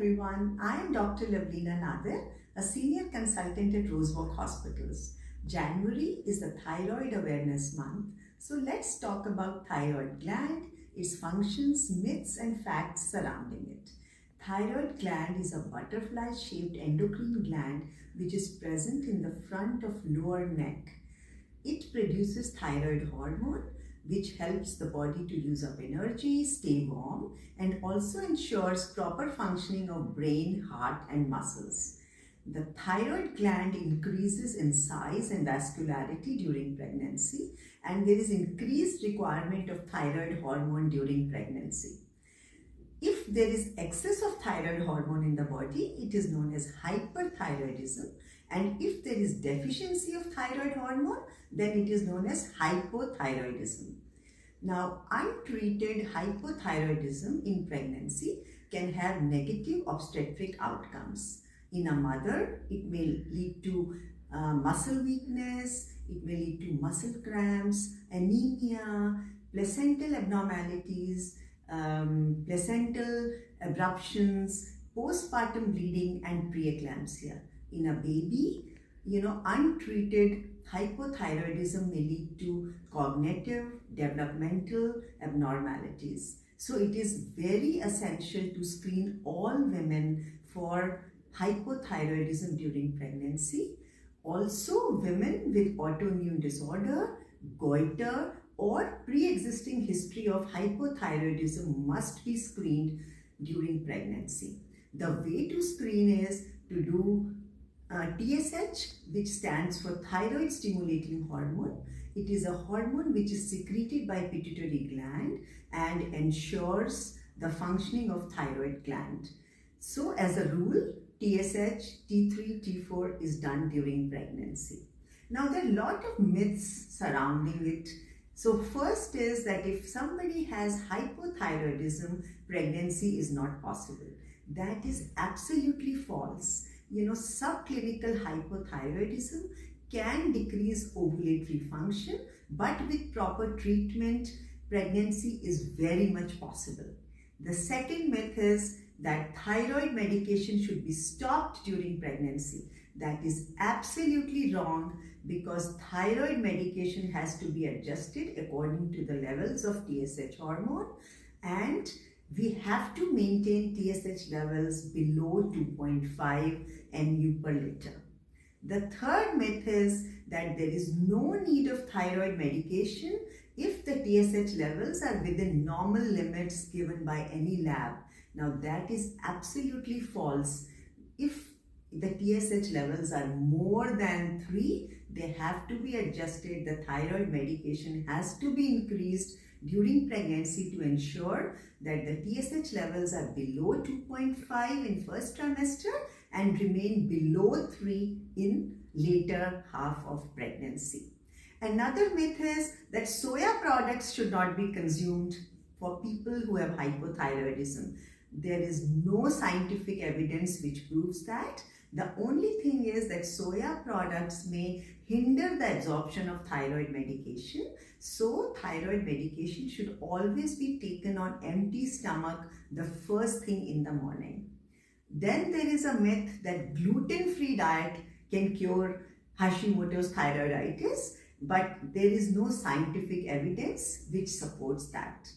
everyone, I am Dr. Lavleena Nadir, a senior consultant at Rosewalk Hospitals. January is the Thyroid Awareness Month, so let's talk about thyroid gland, its functions, myths and facts surrounding it. Thyroid gland is a butterfly-shaped endocrine gland which is present in the front of lower neck. It produces thyroid hormone, which helps the body to use up energy, stay warm, and also ensures proper functioning of brain, heart, and muscles. The thyroid gland increases in size and vascularity during pregnancy, and there is increased requirement of thyroid hormone during pregnancy. If there is excess of thyroid hormone in the body, it is known as hyperthyroidism, and if there is deficiency of thyroid hormone, then it is known as hypothyroidism. Now, untreated hypothyroidism in pregnancy can have negative obstetric outcomes. In a mother, it may lead to muscle weakness, it may lead to muscle cramps, anemia, placental abnormalities, placental abruptions, postpartum bleeding, and preeclampsia. In a baby, untreated hypothyroidism may lead to cognitive, developmental abnormalities. So it is very essential to screen all women for hypothyroidism during pregnancy. Also, women with autoimmune disorder, goiter, or pre-existing history of hypothyroidism must be screened during pregnancy. The way to screen is to do TSH, which stands for thyroid stimulating hormone. It is a hormone which is secreted by pituitary gland and ensures the functioning of thyroid gland. So as a rule, TSH, T3, T4 is done during pregnancy. Now there are a lot of myths surrounding it. So first is that if somebody has hypothyroidism, pregnancy is not possible. That is absolutely false. Subclinical hypothyroidism can decrease ovulatory function, but with proper treatment, pregnancy is very much possible. The second myth is that thyroid medication should be stopped during pregnancy. That is absolutely wrong, because thyroid medication has to be adjusted according to the levels of TSH hormone, and we have to maintain TSH levels below 2.5 mU per liter. The third myth is that there is no need of thyroid medication if the TSH levels are within normal limits given by any lab. Now that is absolutely false. If the TSH levels are more than 3, they have to be adjusted. The thyroid medication has to be increased during pregnancy to ensure that the TSH levels are below 2.5 in first trimester and remain below 3 in later half of pregnancy. Another myth is that soya products should not be consumed for people who have hypothyroidism. There is no scientific evidence which proves that. The only thing is that soya products may hinder the absorption of thyroid medication. So thyroid medication should always be taken on empty stomach the first thing in the morning. Then there is a myth that gluten-free diet can cure Hashimoto's thyroiditis, but there is no scientific evidence which supports that.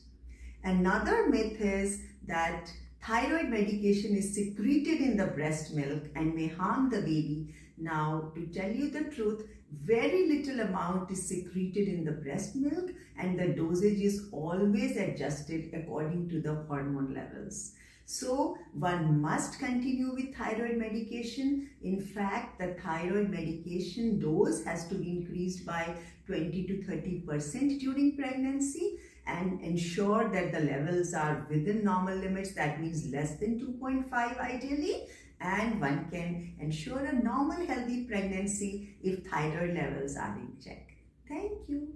Another myth is that thyroid medication is secreted in the breast milk and may harm the baby. Now, to tell you the truth, very little amount is secreted in the breast milk, and the dosage is always adjusted according to the hormone levels. So, one must continue with thyroid medication. In fact, the thyroid medication dose has to be increased by 20 to 30% during pregnancy, and ensure that the levels are within normal limits. That means less than 2.5 ideally, and one can ensure a normal healthy pregnancy if thyroid levels are in check. Thank you.